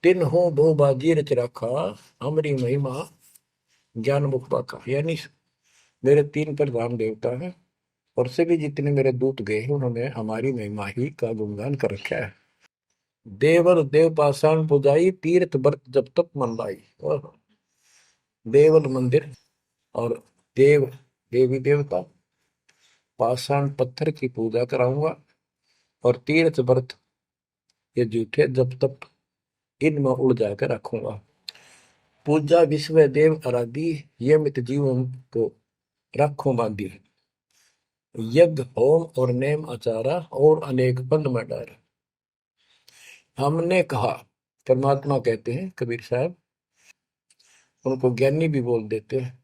S1: तीन हो बहु बाजी रच रखा, हमारी महिमा ज्ञान मुख पाका। यानी मेरे तीन प्रधान देवता हैं और सभी जितने मेरे दूत गए हैं उन्होंने हमारी महिमा ही का गुणगान कर रखा है। देवल देव पाषाण पुजाई, तीर्थ व्रत जब तक मन लाई। और देवल मंदिर और देव देवी देवता, पाषाण पत्थर की पूजा कराऊंगा और तीर्थ व्रत ये जूठे जब तक इनमें उड़ जाकर रखूंगा। पूजा विश्व देव आराधी, ये मित जीवन को रखो बांधी। यज्ञ होम और नेम आचारा, और अनेक बंद में डार। हमने कहा, परमात्मा कहते हैं कबीर साहब, उनको ज्ञानी भी बोल देते हैं।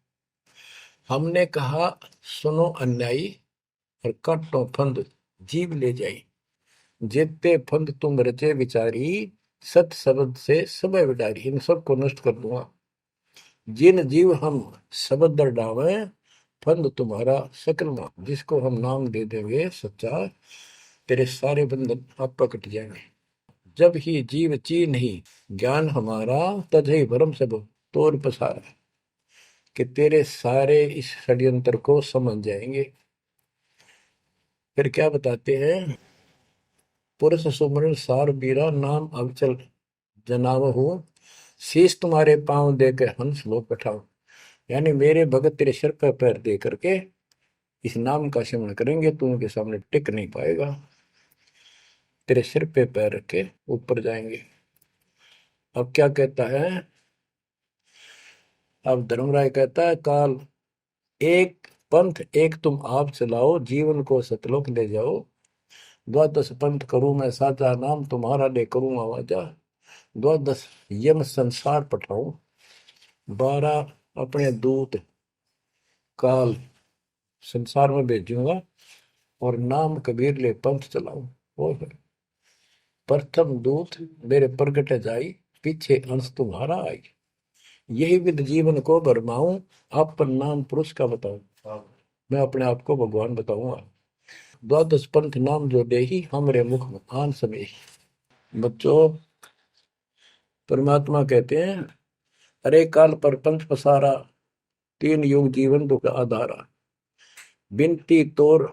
S1: हमने कहा सुनो अन्यायी, और काटो फंद जीव ले जाई। जेते फंद तुम रचे विचारी, सत शब्द से सब विडारी। इन सबको नष्ट कर दूंगा। जिन जीव हम शब्द दर डावे, फंद तुम्हारा सकल में। जिसको हम नाम दे देंगे सच्चा, तेरे सारे बंधन आप कट जाएंगे। जब ही जीव ची नहीं ज्ञान हमारा, तजहि भरम सब तोर पसारा। कि तेरे सारे इस षड्यंत्र को समझ जाएंगे। फिर क्या बताते हैं, पुरुष सुमरन सार बीरा, नाम अवचल जनाव हो। शीश तुम्हारे पांव दे के हंस लो बैठाओ। यानी मेरे भगत तेरे सिर पर पैर दे करके इस नाम का सिमरण करेंगे, तू उनके सामने टिक नहीं पाएगा। तेरे सिर पे पैर रख के ऊपर जाएंगे। अब क्या कहता है, अब धर्मराय कहता है काल एक पंथ एक तुम आप चलाओ, जीवन को सतलोक ले जाओ। द्वादश पंथ करूं मैं साचा, नाम तुम्हारा ले करूं आवाजा। द्वादश यम संसार पठाऊं, 12 अपने दूत काल संसार में भेजूंगा, और नाम कबीर ले पंथ चलाऊं। और प्रथम दूत मेरे प्रगट जाई, पीछे अंश तुम्हारा आई। यही विद जीवन को भरमाऊं, अपन नाम पुरुष का बताऊं। मैं अपने आप को भगवान बताऊंगा। द्वादश पंथ नाम जो देही, हमरे मुख में आन समय। बच्चों परमात्मा कहते हैं अरे काल पर पंथ पसारा, तीन युग जीवन दुख आधारा। बिनती तोर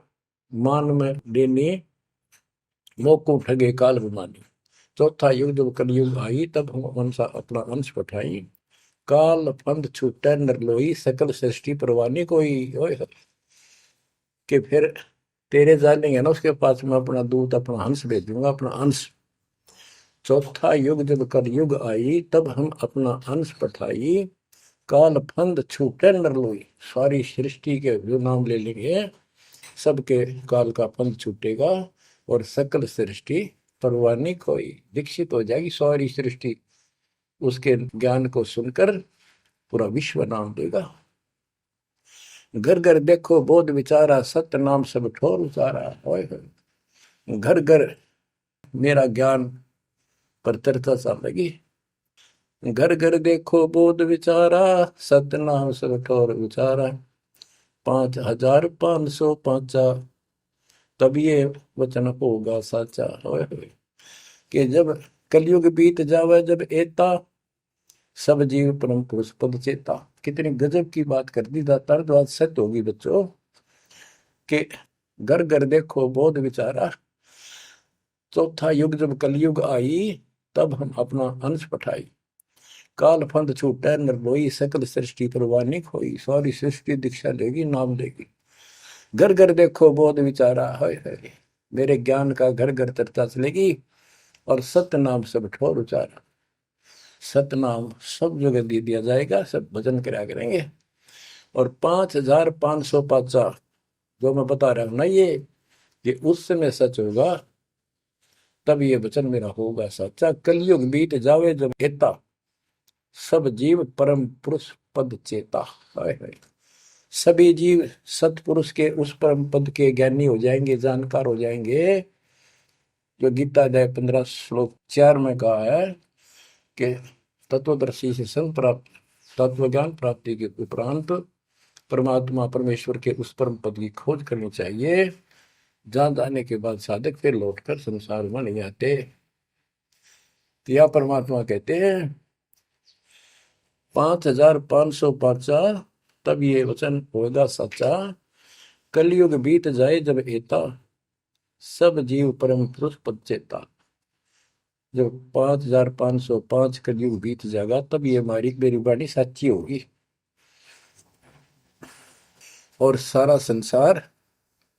S1: मान में देनी, मोको ठगे काल विमानी। चौथा युग जब कलयुग आई, तब हम अंशा अपना अंश पठाई। काल पंथ छूटे नर लोई, सकल सृष्टि परवानी कोई। ओए कि फिर तेरे जानेंगे ना उसके पास मैं अपना दूत अपना हंस भेज दूंगा, अपना अंश। चौथा युग जब कलयुग आई, तब हम अपना अंश पठाई। काल फंद छूटे नर लोई, सारी सृष्टि के जो नाम ले लेंगे सबके काल का फंद छूटेगा, और सकल सृष्टि परवानी कोई दीक्षित हो जाएगी। सारी सृष्टि उसके ज्ञान को सुनकर पूरा विश्व नाम देगा। घर घर देखो बोध विचारा, सत्य नाम सब ठोर उचारा। ओए होए। घर घर मेरा ज्ञान पर चर्चा चल लगी। घर घर देखो बोध विचारा, सत्य नाम सब ठोर उचारा। 5505 तब ये वचन होगा साचा। ओए होए। कि जब कलयुग बीत जावे, जब एता सब जीव परम पुरुष पद चेता। कितनी गजब की बात कर दी दातार, जो आज सत्य होगी बच्चों। कि घर घर देखो बोध विचारा, चौथा युग जब कलयुग आई, तब हम अपना अंश पठाई। काल फंद छूटे निर्लोई, सकल सृष्टि परवानी खोई। सारी सृष्टि दीक्षा लेगी, नाम लेगी। घर घर देखो बोध विचारा, है मेरे ज्ञान का घर घर चर्चा चलेगी। और सत्य नाम सब ठोर उचारा। सतनाम सब जगह दे दिया जाएगा, सब भजन करा करेंगे। और 5505 जो मैं बता रहा हूं ना, ये उस समय सच होगा, तब ये वचन मेरा होगा सच्चा। कलयुग बीत जावे जब एता, सब जीव परम पुरुष पद चेता। हाय हाय। सभी जीव सतपुरुष के उस परम पद के ज्ञानी हो जाएंगे, जानकार हो जाएंगे। जो गीता अध्याय 15 श्लोक 4 में कहा है कि तत्वदर्शी से संत प्राप्त, तत्व ज्ञान प्राप्ति के उपरांत परमात्मा परमेश्वर के उस परम पद की खोज करनी चाहिए, जहां जाने के बाद साधक फिर लौटकर संसार में नहीं आते। तो यह परमात्मा कहते हैं 5505 तब ये वचन होगा सच्चा। कलयुग बीत जाए जब एता, सब जीव परम पुरुष पद चेता। जब 5505 कलयुग बीत जाएगा, तब ये हमारी मेरी वाणी सच्ची होगी और सारा संसार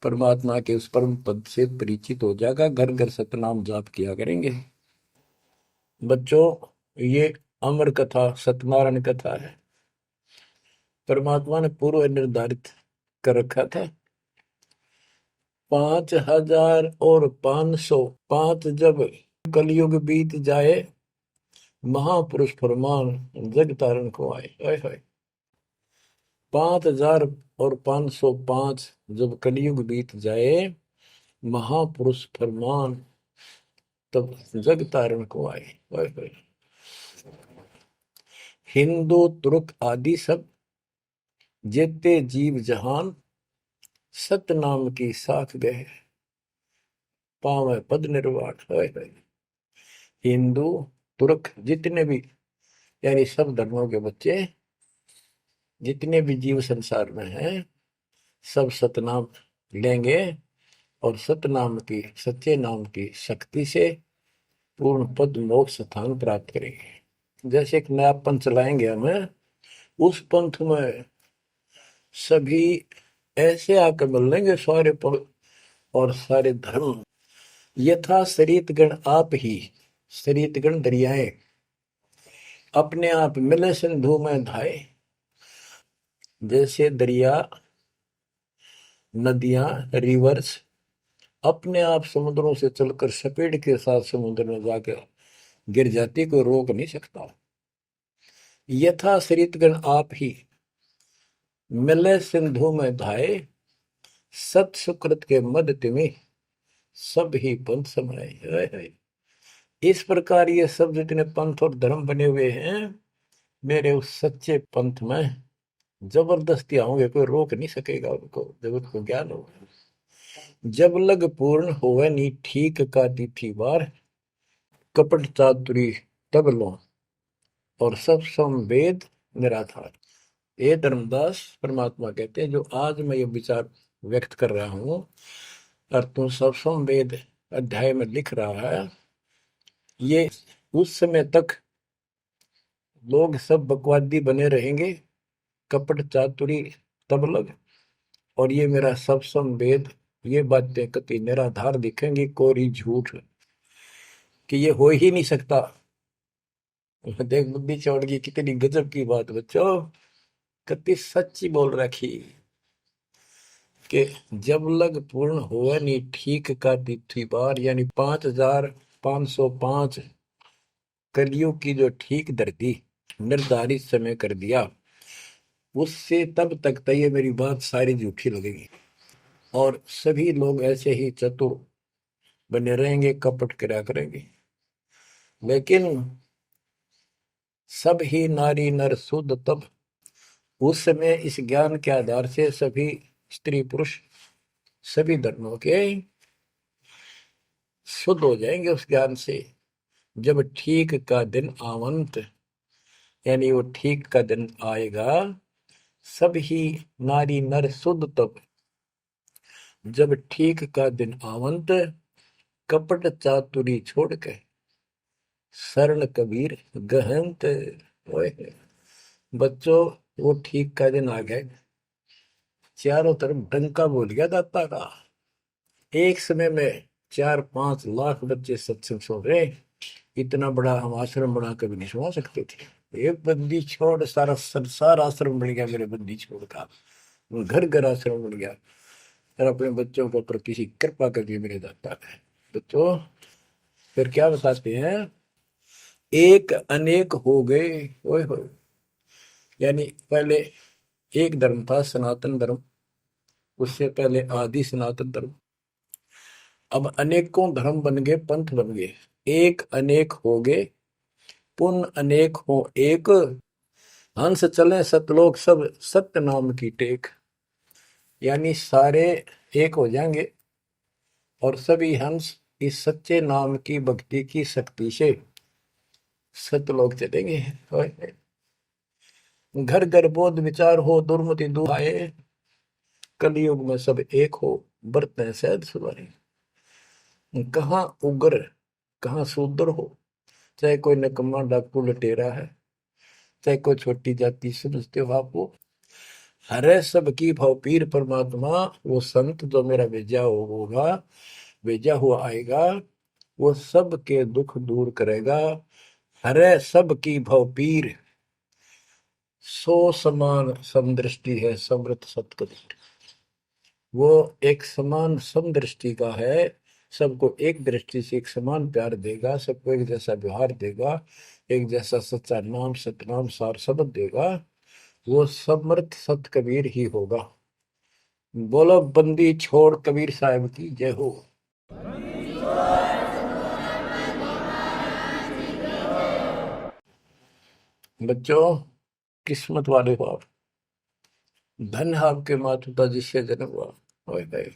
S1: परमात्मा के उस परम पद से परिचित हो जाएगा। घर घर सतनाम जाप किया करेंगे। बच्चों, ये अमर कथा सत्यनारायण कथा है। परमात्मा ने पूर्व निर्धारित कर रखा था 5505 जब कलयुग बीत जाए, महापुरुष फरमान जग तारण को आए। 5505 जब कलयुग बीत जाए, महापुरुष फरमान तब जग तारण को आए। हिंदू तुर्क आदि सब जेते जीव जहान, सत नाम की साख गए, पावे पद निर्वाण। हिंदू तुर्क जितने भी, यानी सब धर्मों के बच्चे, जितने भी जीव संसार में हैं, सब सतनाम लेंगे और सतनाम की, सच्चे नाम की शक्ति से पूर्ण पद मोक्ष स्थान प्राप्त करेंगे। जैसे एक नया पंथ चलाएंगे हमें, उस पंथ में सभी ऐसे आकर मिल लेंगे, सारे पद और सारे धर्म। यथा शरीत गण आप ही, शरीत गण दरियाएं अपने आप मिले सिंधु में धाए। जैसे दरिया, नदियां, रिवर्स अपने आप समुद्रों से चलकर सपेट के साथ समुद्र में जाकर गिर जाती, कोई रोक नहीं सकता। यथा शरीतगण आप ही मिले सिंधु में धाए, सत सुकृत के मद तिमि सब ही पंथ समाये। इस प्रकार ये सब जितने पंथ और धर्म बने हुए हैं, मेरे उस सच्चे पंथ में जबरदस्ती आऊंगे, कोई रोक नहीं सकेगा उनको, जब उनको ज्ञान होगा। जब लग पूर्ण होवे नी ठीक का तिथि बार, कपट चातुरी तब लो और सब संवेद निराधार। ये धर्मदास परमात्मा कहते हैं, जो आज मैं ये विचार व्यक्त कर रहा हूं और तुम सब संवेद अध्याय में लिख रहा है, ये उस समय तक लोग सब बकवादी बने रहेंगे, कपट चातुरी तब लग, और ये मेरा सब संवेद, ये बातें कति निराधार दिखेंगी, कोरी झूठ, कि ये हो ही नहीं सकता। देख बुद्धि चौड़ की कितनी गजब की बात बच्चों, कति सच्ची बोल रखी। कि जब लग पूर्ण हुआ नहीं ठीक का तिथि बार, यानी 5505 कलियुग की जो ठीक धरती निर्धारित समय कर दिया, उससे तब तक तो ये मेरी बात सारी झूठी लगेगी, और सभी लोग ऐसे ही चतुर बने रहेंगे, कपट करा करेंगे। लेकिन सब ही नारी नर शुद्ध तब, उस समय इस ज्ञान के आधार से सभी स्त्री पुरुष सभी धर्मों के शुद्ध हो जाएंगे उस ज्ञान से। जब ठीक का दिन आवंत, यानी वो ठीक का दिन आएगा, सब ही नारी नर शुद्ध तब, जब ठीक का दिन आवंत, कपट चातुरी छोड़ के सरल कबीर गहंत। ओए बच्चों, वो ठीक का दिन आ गए, चारों तरफ डंका बोल गया दाता का। एक समय में 4-5 लाख बच्चे सत्संग सुन रहे। इतना बड़ा हम आश्रम बना कभी नहीं सुना सकते थे। एक बंदी छोड़ सारा संसार आश्रम बन गया मेरे बंदी छोड़ का, घर घर आश्रम बन गया। और अपने बच्चों के ऊपर किसी कृपा करके मेरे दाता है। बच्चों फिर क्या बताते हैं, एक अनेक हो गए। ओए होए, यानी पहले एक धर्म था सनातन धर्म, उससे पहले आदि सनातन धर्म, अब अनेकों धर्म बन गए, पंथ बन गए। एक अनेक हो गए, पुन अनेक हो एक, हंस चले सतलोक सब सत्य नाम की टेक। यानी सारे एक हो जाएंगे और सभी हंस इस सच्चे नाम की भक्ति की शक्ति से सतलोक चलेंगे। घर घर बोध विचार हो, दुर्मति दुहाए, कलयुग में सब एक हो, बरतें सहज सुधारे। कहाँ उग्र कहाँ शूद्र हो, चाहे कोई नकम्मा डाकू लटेरा है, चाहे कोई छोटी जाति समझते हो आप, वो हरे सबकी भाव पीर परमात्मा। वो संत जो मेरा भेजा होगा, भेजा हुआ आएगा, वो सबके दुख दूर करेगा। हरे सबकी भाव पीर, सो समान समदृष्टि है समृत सतकबीर। वो एक समान समदृष्टि का है, सबको एक दृष्टि से एक समान प्यार देगा, सबको एक जैसा व्यवहार देगा, एक जैसा सच्चा नाम सतनाम सार शब्द देगा। वो समर्थ सत कबीर ही होगा। बोलो बंदी छोड़ कबीर साहब की जय हो। बच्चों किस्मत वाले हो आप, धन है आपके माता पिता जिससे जन्म हुआ। ओए भाई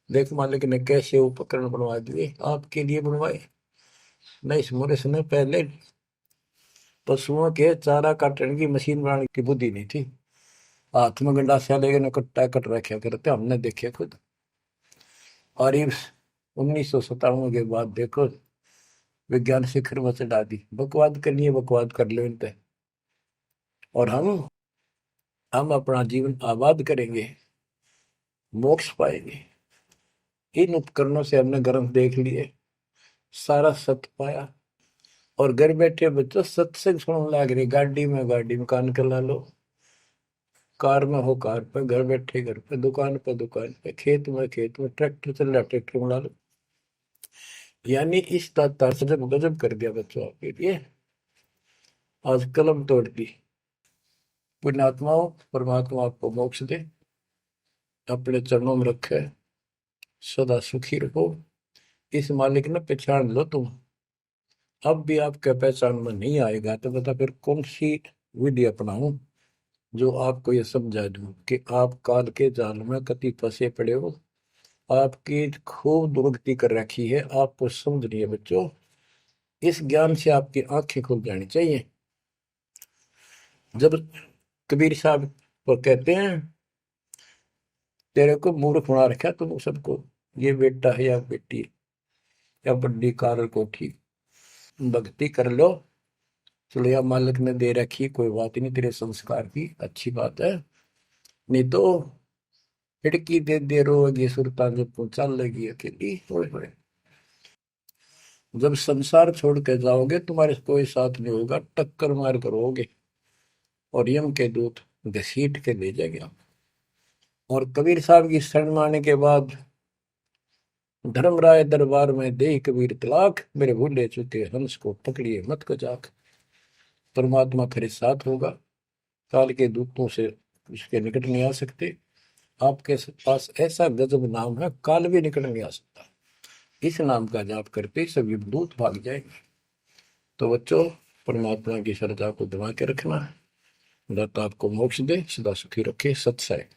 S1: देख मालिक ने कैसे उपकरण बनवा दिए, आपके लिए बनवाए। नहीं समोरे समय पहले पशुओं के चारा काटने की मशीन बनाने की बुद्धि नहीं थी। हाथ में गंडासा लेके न कट्टा कट रखे करते, हमने देखे खुद। और ये 1957 के बाद देखो विज्ञान शिखर में चढ़ा दी। बकवाद करनी है बकवाद कर लो इन पे, और हम अपना जीवन आबाद करेंगे, मोक्ष पाएंगे। इन उपकरणों से हमने ग्रंथ देख लिए, सारा सत्य पाया, और घर बैठे बच्चों सत्संग सुनने लग रही। गाड़ी में कान कर ला लो, कार में हो कार पे, घर बैठे घर पे, दुकान पे दुकान पे, खेत में ट्रैक्टर चल रहा ट्रैक्टर में ला लो। यानी इस तार से जब गजब कर दिया बच्चों आपके लिए, आज कलम तोड़ दी। पुण्यात्माओं परमात्मा आपको मोक्ष दे, अपने चरणों में रखे, सदा सुखी रहो। इस मालिक ने पहचान लो तुम। अब भी आपके पहचान में नहीं आएगा तो बता फिर कौन सी विधि अपनाऊं जो आपको ये समझा दूं कि आप काल के जाल में कति फंसे पड़े हो। आपकी खूब दुर्गति कर रखी है, आपको समझ नहीं है बच्चों। इस ज्ञान से आपकी आंखें खुल जानी चाहिए। जब कबीर साहब को कहते हैं तेरे को मूर्ख बना रखा तुम सबको, ये बेटा है या बेटी है या बड्डी कार कोठी, भक्ति कर लो, चलो या मालिक ने दे रखी, कोई बात नहीं, तेरे संस्कार की अच्छी बात है। नहीं तो खिड़की दे रोगी सुरता जब पहुंचा लेगी अकेली। होए होए, जब संसार छोड़ के जाओगे तुम्हारे कोई साथ नहीं होगा, टक्कर मार करोगे और यम के दूत घसीट के ले जाएंगे। और कबीर साहब की शरण मारने के बाद धर्मराय दरबार में दे कबीर तलाक, मेरे भूले चुके हंस को पकड़िए मत को जाक। परमात्मा फिर साथ होगा, काल के दूतों से इसके निकट नहीं आ सकते। आपके पास ऐसा गजब नाम है, काल भी निकट नहीं आ सकता। इस नाम का जाप करते ही सभी दूत भाग जाएंगे। तो बच्चों, परमात्मा की श्रद्धा को दबा के रखना है। दाता आपको मोक्ष दे, सदा सुखी रखे। सत्सय।